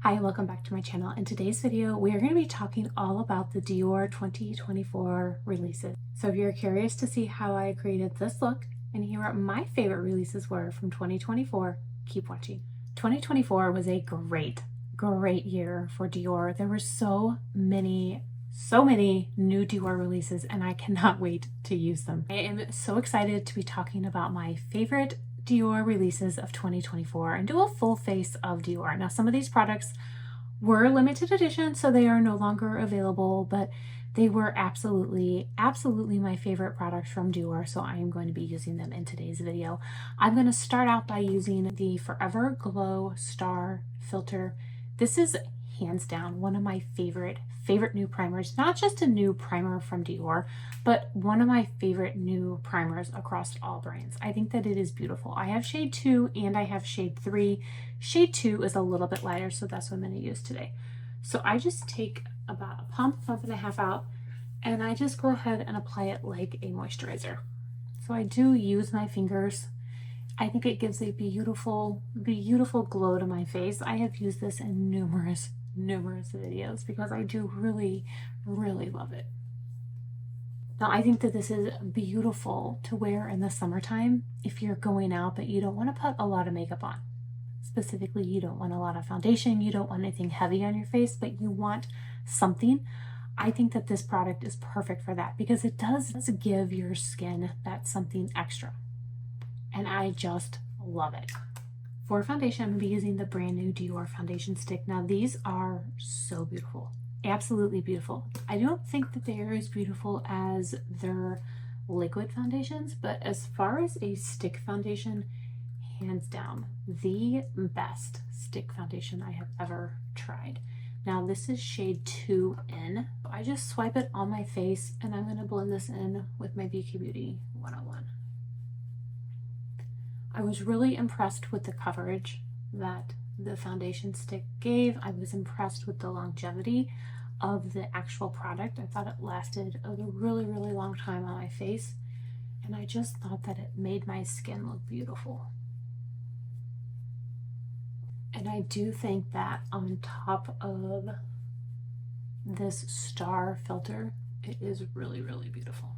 Hi, welcome back to my channel. In today's video, we are going to be talking all about the Dior 2024 releases. So if you're curious to see how I created this look and hear what my favorite releases were from 2024, keep watching. 2024 was a great year for Dior. There were so many new Dior releases and I cannot wait to use them. I am so excited to be talking about my favorite Dior releases of 2024 and do a full face of Dior. Now, some of these products were limited edition, so they are no longer available, but they were absolutely my favorite products from Dior, so I am going to be using them in today's video. I'm going to start out by using the Forever Glow Star Filter. This is hands down one of my favorite new primers. Not just a new primer from Dior, but one of my favorite new primers across all brands. I think that it is beautiful. I have shade 2 and I have shade 3. Shade 2 is a little bit lighter, so that's what I'm going to use today. So I just take about a pump and a half out, and I just go ahead and apply it like a moisturizer. So I do use my fingers. I think it gives a beautiful glow to my face. I have used this in numerous videos because I do really love it. Now, I think that this is beautiful to wear in the summertime if you're going out but you don't want to put a lot of makeup on. Specifically, you don't want a lot of foundation, you don't want anything heavy on your face, but you want something. I think that this product is perfect for that because it does give your skin that something extra. And I just love it. For foundation, I'm going to be using the brand new Dior foundation stick. Now, these are so beautiful. Absolutely beautiful. I don't think that they are as beautiful as their liquid foundations, but as far as a stick foundation, hands down, the best stick foundation I have ever tried. Now, this is shade 2N. I just swipe it on my face, and I'm going to blend this in with my BK Beauty 101. I was really impressed with the coverage that the foundation stick gave. I was impressed with the longevity of the actual product. I thought it lasted a really long time on my face, and I just thought that it made my skin look beautiful. And I do think that on top of this star filter, it is really beautiful.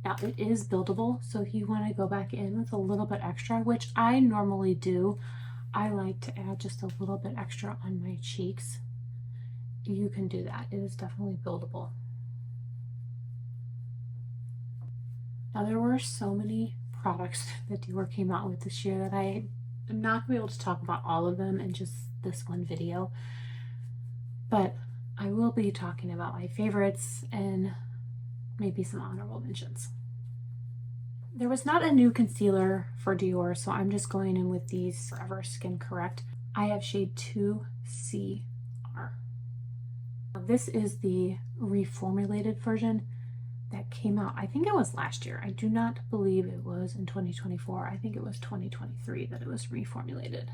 Now, it is buildable, so if you want to go back in with a little bit extra, which I normally do, I like to add just a little bit extra on my cheeks. You can do that. It is definitely buildable. Now, there were so many products that Dior came out with this year that I am not going to be able to talk about all of them in just this one video, but I will be talking about my favorites and maybe some honorable mentions. There was not a new concealer for Dior, so I'm just going in with these Forever Skin Correct. I have shade 2CR. This is the reformulated version that came out, I think it was last year. I do not believe it was in 2024. I think it was 2023 that it was reformulated.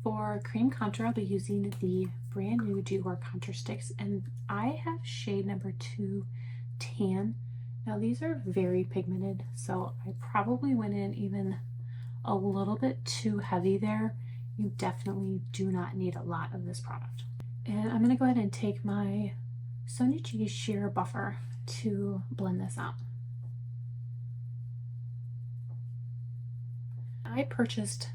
For cream contour, I'll be using the brand new Dior contour sticks, and I have shade number 2 Tan. Now, these are very pigmented, so I probably went in even a little bit too heavy there. You definitely do not need a lot of this product. And I'm going to go ahead and take my Sonia G Sheer Buffer to blend this out. I purchased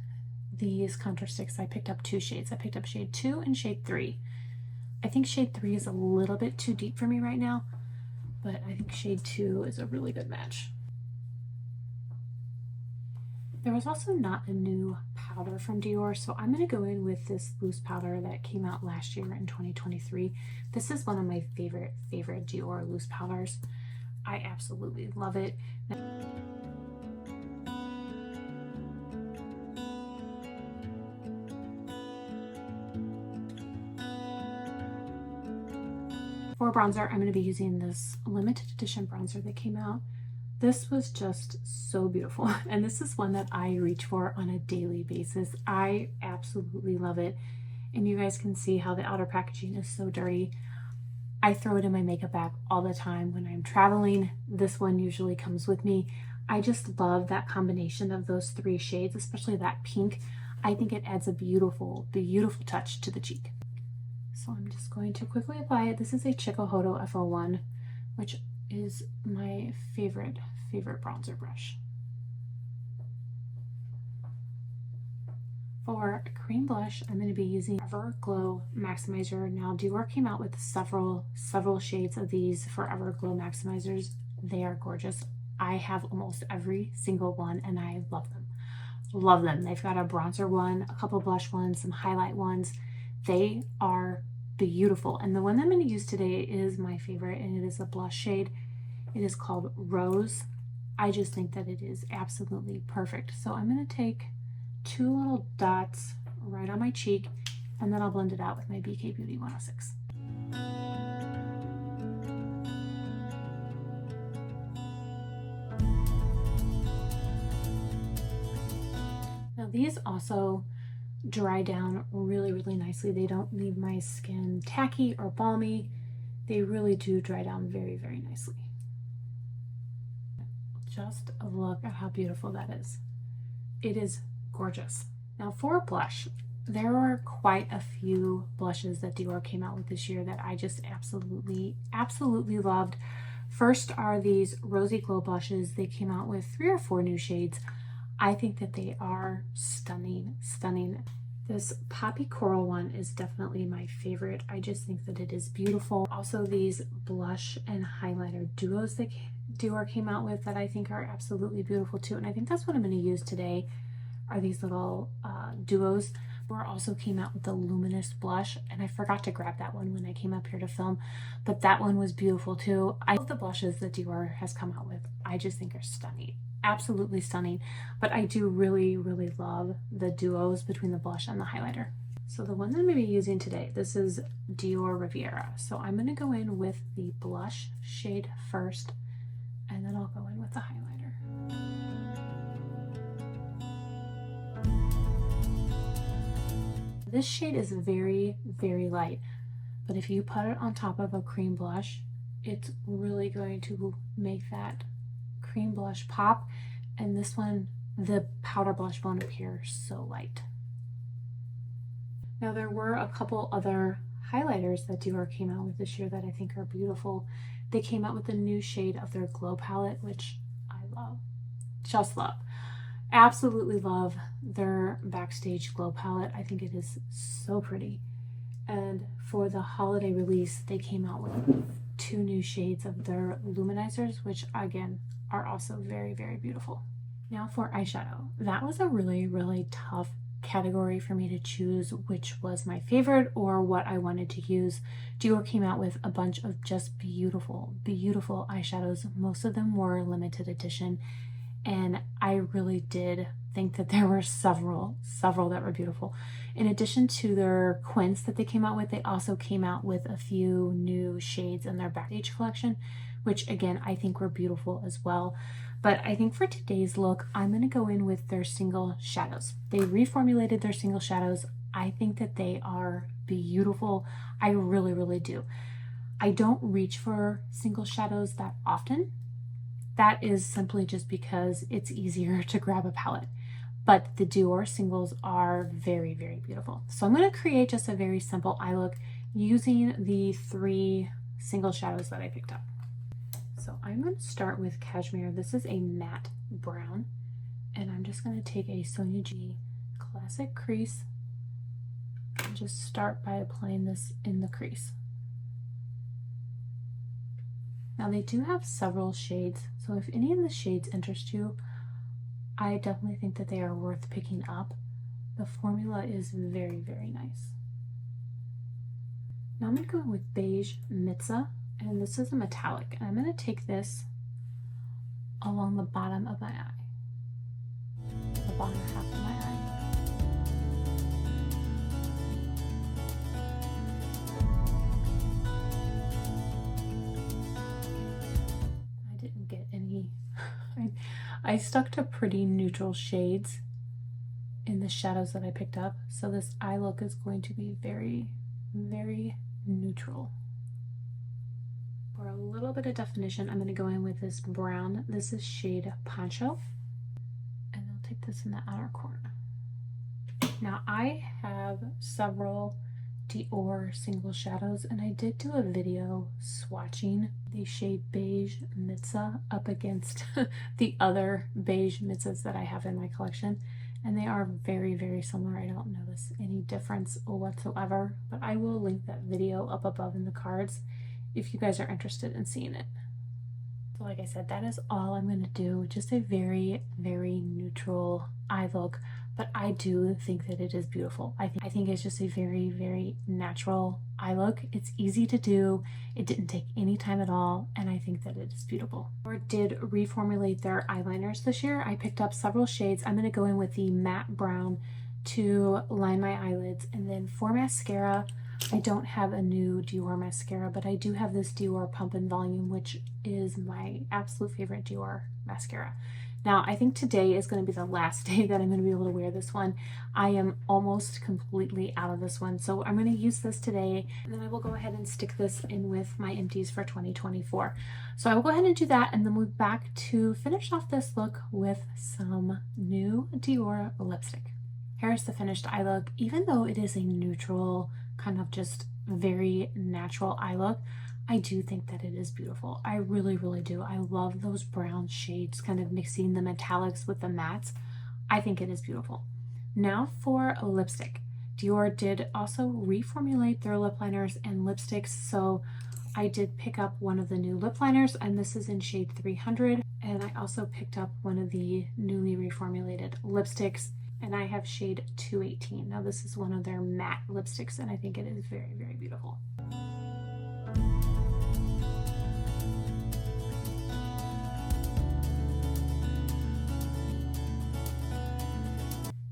these contour sticks. I picked up 2 shades. I picked up shade 2 and shade 3. I think shade 3 is a little bit too deep for me right now, but I think shade 2 is a really good match. There was also not a new powder from Dior, so I'm going to go in with this loose powder that came out last year in 2023. This is one of my favorite Dior loose powders. I absolutely love it. For bronzer, I'm going to be using this limited edition bronzer that came out. This was just so beautiful, and this is one that I reach for on a daily basis. I absolutely love it, and you guys can see how the outer packaging is so dirty. I throw it in my makeup bag all the time when I'm traveling. This one usually comes with me. I just love that combination of those three shades, especially that pink. I think it adds a beautiful, beautiful touch to the cheek. So I'm just going to quickly apply it. This is a Chikuhodo F01, which is my favorite bronzer brush. For cream blush, I'm going to be using Everglow Maximizer. Now, Dior came out with several shades of these for Everglow Maximizers. They are gorgeous. I have almost every single one, and I love them. Love them. They've got a bronzer one, a couple blush ones, some highlight ones. They are beautiful. And the one I'm going to use today is my favorite, and it is a blush shade. It is called Rose. I just think that it is absolutely perfect. So I'm going to take 2 little dots right on my cheek, and then I'll blend it out with my BK Beauty 106. Now these also dry down really, really nicely. They don't leave my skin tacky or balmy. They really do dry down very, very nicely. Just look at how beautiful that is. It is gorgeous. Now for blush, there are quite a few blushes that Dior came out with this year that I just absolutely loved. First are these Rosy Glow blushes. They came out with 3 or 4 new shades. I think that they are stunning. This Poppy Coral one is definitely my favorite. I just think that it is beautiful. Also these blush and highlighter duos that Dior came out with that I think are absolutely beautiful too. And I think that's what I'm going to use today, are these little duos. Dior also came out with the luminous blush, and I forgot to grab that one when I came up here to film, but that one was beautiful too. I love the blushes that Dior has come out with. I just think are stunning, absolutely stunning. But I do really love the duos between the blush and the highlighter. So the one that I'm going to be using today, this is Dior Riviera. So I'm going to go in with the blush shade first, and then I'll go in with the highlighter. This shade is very light, but if you put it on top of a cream blush, it's really going to make that cream blush pop. And this one, the powder blush, won't appear so light. Now there were a couple other highlighters that Dior came out with this year that I think are beautiful. They came out with a new shade of their Glow palette, which I love, just love. Absolutely love their Backstage Glow palette. I think it is so pretty. And for the holiday release, they came out with 2 new shades of their luminizers, which again are also very beautiful. Now for eyeshadow, that was a really tough category for me to choose which was my favorite or what I wanted to use. Dior came out with a bunch of just beautiful eyeshadows. Most of them were limited edition, and I really did think that there were several that were beautiful. In addition to their quints that they came out with, they also came out with a few new shades in their Backstage collection, which again I think were beautiful as well. But I think for today's look, I'm going to go in with their single shadows. They reformulated their single shadows. I think that they are beautiful. I really do. I don't reach for single shadows that often. That is simply just because it's easier to grab a palette. But the Dior singles are very beautiful. So I'm going to create just a very simple eye look using the 3 single shadows that I picked up. So I'm going to start with Cashmere. This is a matte brown, and I'm just going to take a Sonia G Classic crease and just start by applying this in the crease. Now they do have several shades, so if any of the shades interest you, I definitely think that they are worth picking up. The formula is very nice. Now I'm going to go with Beige Mitza, and this is a metallic. And I'm going to take this along the bottom of my eye, the bottom half of my eye. I didn't get any, I stuck to pretty neutral shades in the shadows that I picked up. So this eye look is going to be very neutral. For a little bit of definition, I'm going to go in with this brown. This is shade Poncho. And I'll take this in the outer corner. Now I have several Dior single shadows, and I did do a video swatching the shade Beige Mitza up against the other beige Mitzas that I have in my collection, and they are very, very similar. I don't notice any difference whatsoever, but I will link that video up above in the cards if you guys are interested in seeing it. So like I said, that is all I'm going to do. Just a very, very neutral eye look, but I do think that it is beautiful. I think it's just a very, very natural eye look. It's easy to do. It didn't take any time at all, and I think that it is beautiful. Dior did reformulate their eyeliners this year. I picked up several shades. I'm going to go in with the matte brown to line my eyelids, and then for mascara, I don't have a new Dior mascara, but I do have this Dior Pump and Volume, which is my absolute favorite Dior mascara. Now, I think today is going to be the last day that I'm going to be able to wear this one. I am almost completely out of this one, so I'm going to use this today, and then I will go ahead and stick this in with my empties for 2024. So I will go ahead and do that, and then we'll be back to finish off this look with some new Dior lipstick. Here's the finished eye look. Even though it is a neutral, kind of just very natural eye look, I do think that it is beautiful. I really, really do. I love those brown shades, kind of mixing the metallics with the mattes. I think it is beautiful. Now for a lipstick. Dior did also reformulate their lip liners and lipsticks, so I did pick up one of the new lip liners, and this is in shade 300, and I also picked up one of the newly reformulated lipsticks, and I have shade 218. Now this is one of their matte lipsticks, and I think it is very, very beautiful.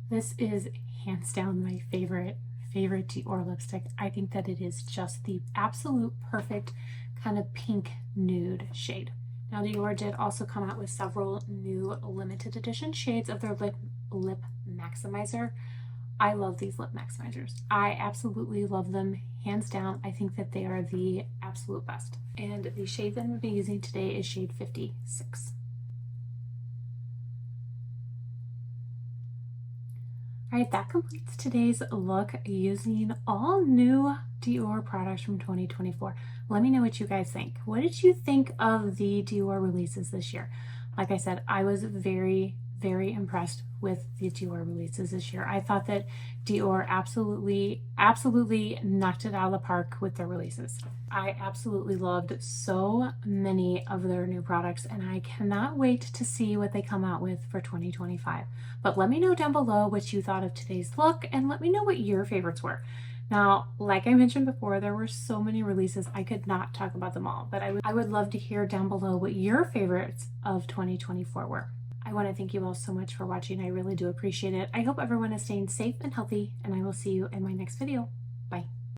This is hands down my favorite Dior lipstick. I think that it is just the absolute perfect kind of pink nude shade. Now Dior did also come out with several new limited edition shades of their lip maximizer. I love these lip maximizers. I absolutely love them, hands down. I think that they are the absolute best. And the shade that I'm going to be using today is shade 56. All right, that completes today's look using all new Dior products from 2024. Let me know what you guys think. What did you think of the Dior releases this year? Like I said, I was very, very impressed with the Dior releases this year. I thought that Dior absolutely knocked it out of the park with their releases. I absolutely loved so many of their new products, and I cannot wait to see what they come out with for 2025. But let me know down below what you thought of today's look, and let me know what your favorites were. Now, like I mentioned before, there were so many releases, I could not talk about them all, but I would love to hear down below what your favorites of 2024 were. I want to thank you all so much for watching. I really do appreciate it. I hope everyone is staying safe and healthy, and I will see you in my next video.